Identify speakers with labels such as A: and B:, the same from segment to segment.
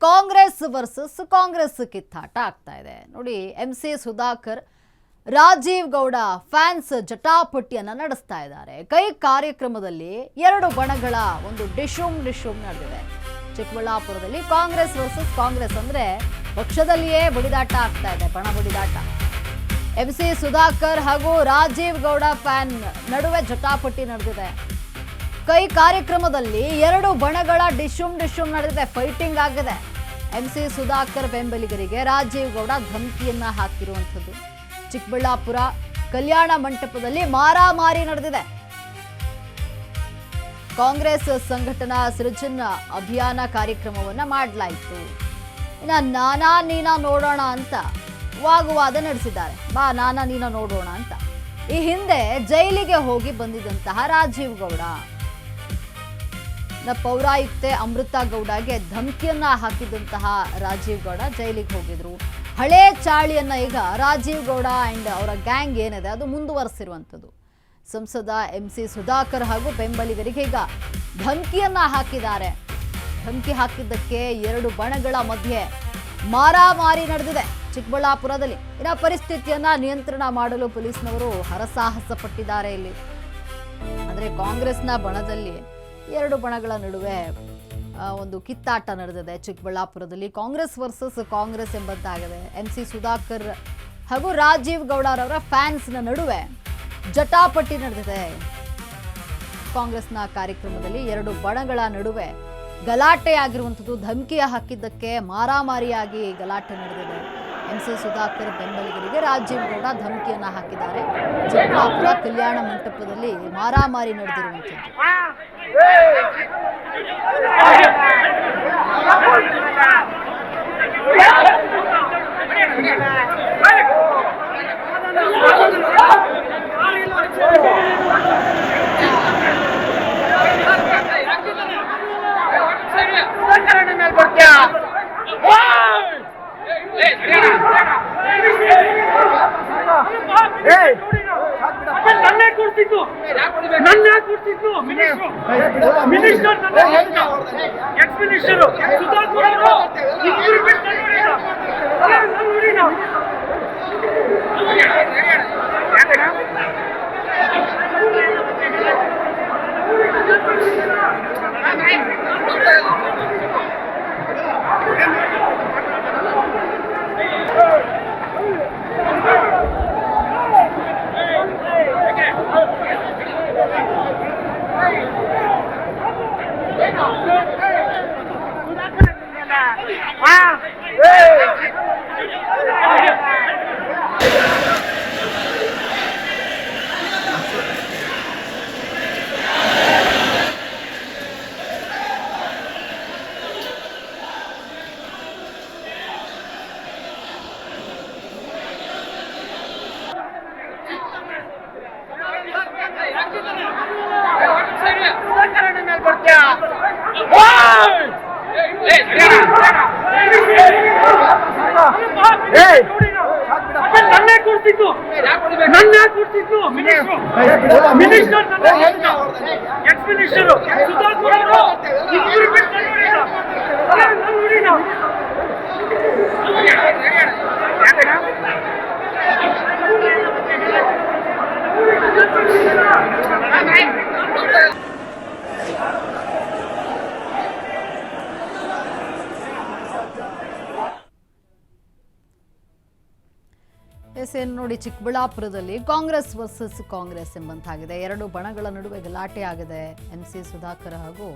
A: Congress versus Congress ಕಿತ್ತಾಟ ಆಗ್ತಾ ಇದೆ ನೋಡಿ. MC ಸುಧಾಕರ್ ರಾಜೀವ್ ಗೌಡ ಫ್ಯಾನ್ಸ್ ಜಟಾಪಟಿಯನ್ನ ನಡೆಸ್ತಾ ಇದ್ದಾರೆ. ಕೈ ಕಾರ್ಯಕ್ರಮದಲ್ಲಿ ಎರಡು ಬಣಗಳ ಒಂದು ಡಿಶುಮ್ ನಡೆದಿದೆ. ಚಿಕ್ಕಬಳ್ಳಾಪುರದಲ್ಲಿ ಕಾಂಗ್ರೆಸ್ ವರ್ಸಸ್ ಕಾಂಗ್ರೆಸ್ ಅಂದ್ರೆ ಪಕ್ಷದಲ್ಲಿಯೇ ಬಡಿದಾಟ ಆಗ್ತಾ ಇದೆ, ಬಣ ಬಡಿದಾಟ. MC ಸುಧಾಕರ್ ಹಾಗೂ ರಾಜೀವ್ ಗೌಡ ಫ್ಯಾನ್ ನಡುವೆ ಜಟಾಪಟಿ ನಡೆದಿದೆ. ಕೈ ಕಾರ್ಯಕ್ರಮದಲ್ಲಿ ಎರಡು ಬಣಗಳ ಡಿಶುಮ್ ನಡೆದಿದೆ, ಫೈಟಿಂಗ್ ಆಗಿದೆ. MC ಸುಧಾಕರ್ ಬೆಂಬಲಿಗರಿಗೆ ರಾಜೀವ್ ಗೌಡ ಧಮಕಿಯನ್ನ ಹಾಕಿರುವಂಥದ್ದು. ಚಿಕ್ಕಬಳ್ಳಾಪುರ ಕಲ್ಯಾಣ ಮಂಟಪದಲ್ಲಿ ಮಾರಾಮಾರಿ ನಡೆದಿದೆ. ಕಾಂಗ್ರೆಸ್ ಸಂಘಟನಾ ಸೃಜನ್ ಅಭಿಯಾನ ಕಾರ್ಯಕ್ರಮವನ್ನ ಮಾಡಲಾಯಿತು. ಇನ್ನು ನಾನಾ ನೀನಾ ನೋಡೋಣ ಅಂತ ವಾಗ್ವಾದ ನಡೆಸಿದ್ದಾರೆ. ಬಾ ನಾನಾ ನೀನಾ ನೋಡೋಣ ಅಂತ. ಈ ಹಿಂದೆ ಜೈಲಿಗೆ ಹೋಗಿ ಬಂದಿದ್ದಂತಹ ರಾಜೀವ್ ಗೌಡ ಪೌರಾಯುಕ್ತೆ ಅಮೃತಾ ಗೌಡಗೆ ಧಮಕಿಯನ್ನ ಹಾಕಿದಂತಹ ರಾಜೀವ್ ಗೌಡ ಜೈಲಿಗೆ ಹೋಗಿದ್ರು. ಹಳೆ ಚಾಳಿಯನ್ನ ಈಗ ರಾಜೀವ್ ಗೌಡ ಅಂಡ್ ಅವರ ಗ್ಯಾಂಗ್ ಏನಿದೆ ಅದು ಮುಂದುವರೆಸಿರುವಂಥದ್ದು. ಸಂಸದ MC ಸುಧಾಕರ್ ಹಾಗೂ ಬೆಂಬಲಿಗರಿಗೆ ಈಗ ಧಮಕಿಯನ್ನ ಹಾಕಿದ್ದಾರೆ. ಧಮಕಿ ಹಾಕಿದ್ದಕ್ಕೆ ಎರಡು ಬಣಗಳ ಮಧ್ಯೆ ಮಾರಾಮಾರಿ ನಡೆದಿದೆ ಚಿಕ್ಕಬಳ್ಳಾಪುರದಲ್ಲಿ. ಇನ್ನು ಪರಿಸ್ಥಿತಿಯನ್ನ ನಿಯಂತ್ರಣ ಮಾಡಲು ಪೊಲೀಸ್ನವರು ಹರಸಾಹಸ ಪಟ್ಟಿದ್ದಾರೆ. ಇಲ್ಲಿ ಅಂದ್ರೆ ಕಾಂಗ್ರೆಸ್ನ ಬಣದಲ್ಲಿ ಎರಡು ಬಣಗಳ ನಡುವೆ ಒಂದು ಕಿತ್ತಾಟ ನಡೆದಿದೆ ಚಿಕ್ಕಬಳ್ಳಾಪುರದಲ್ಲಿ. ಕಾಂಗ್ರೆಸ್ ವರ್ಸಸ್ ಕಾಂಗ್ರೆಸ್ ಎಂಬಂತಾಗಿದೆ. MC ಸುಧಾಕರ್ ಹಾಗೂ ರಾಜೀವ್ ಗೌಡರವರ ಫ್ಯಾನ್ಸ್ನ ನಡುವೆ ಜಟಾಪಟಿ ನಡೆದಿದೆ. ಕಾಂಗ್ರೆಸ್ನ ಕಾರ್ಯಕ್ರಮದಲ್ಲಿ ಎರಡು ಬಣಗಳ ನಡುವೆ ಗಲಾಟೆ ಆಗಿರುವಂಥದ್ದು. ಧಮಕಿಯ ಹಾಕಿದ್ದಕ್ಕೆ ಮಾರಾಮಾರಿಯಾಗಿ ಗಲಾಟೆ ನಡೆದಿದೆ. MC ಸುಧಾಕರ್ ಬೆಂಬಲಿಗರಿಗೆ ರಾಜೀವ್ ಗೌಡ ಧಮಕಿಯನ್ನ ಹಾಕಿದ್ದಾರೆ. ಚಿಕ್ಕಬಳ್ಳಾಪುರ ಕಲ್ಯಾಣ ಮಂಟಪದಲ್ಲಿ ಮಾರಾಮಾರಿ ನಡೆದಿರುವಂಥದ್ದು. ನೋಡಿ, ಚಿಕ್ಕಬಳ್ಳಾಪುರದಲ್ಲಿ ಕಾಂಗ್ರೆಸ್ ವರ್ಸಸ್ ಕಾಂಗ್ರೆಸ್ ಎಂಬಂತಾಗಿದೆ. ಎರಡು ಬಣಗಳ ನಡುವೆ ಗಲಾಟೆ ಆಗಿದೆ. MC ಸುಧಾಕರ್ ಹಾಗೂ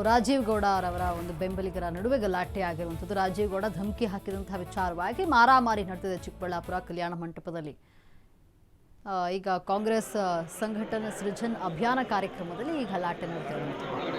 A: ರಾಜೀವ್ ಗೌಡ ಅವರ ಒಂದು ಬೆಂಬಲಿಗರ ನಡುವೆ ಗಲಾಟೆ ಆಗಿರುವಂಥದ್ದು. ರಾಜೀವ್ ಗೌಡ ಧಮಕಿ ಹಾಕಿದಂತಹ ವಿಚಾರವಾಗಿ ಮಾರಾಮಾರಿ ನಡೆದಿದೆ ಚಿಕ್ಕಬಳ್ಳಾಪುರ ಕಲ್ಯಾಣ ಮಂಟಪದಲ್ಲಿ. ಈಗ ಕಾಂಗ್ರೆಸ್ ಸಂಘಟನಾ ಸೃಜನ್ ಅಭಿಯಾನ ಕಾರ್ಯಕ್ರಮದಲ್ಲಿ ಈ ಗಲಾಟೆ ನಡೆದಿರುವಂಥದ್ದು.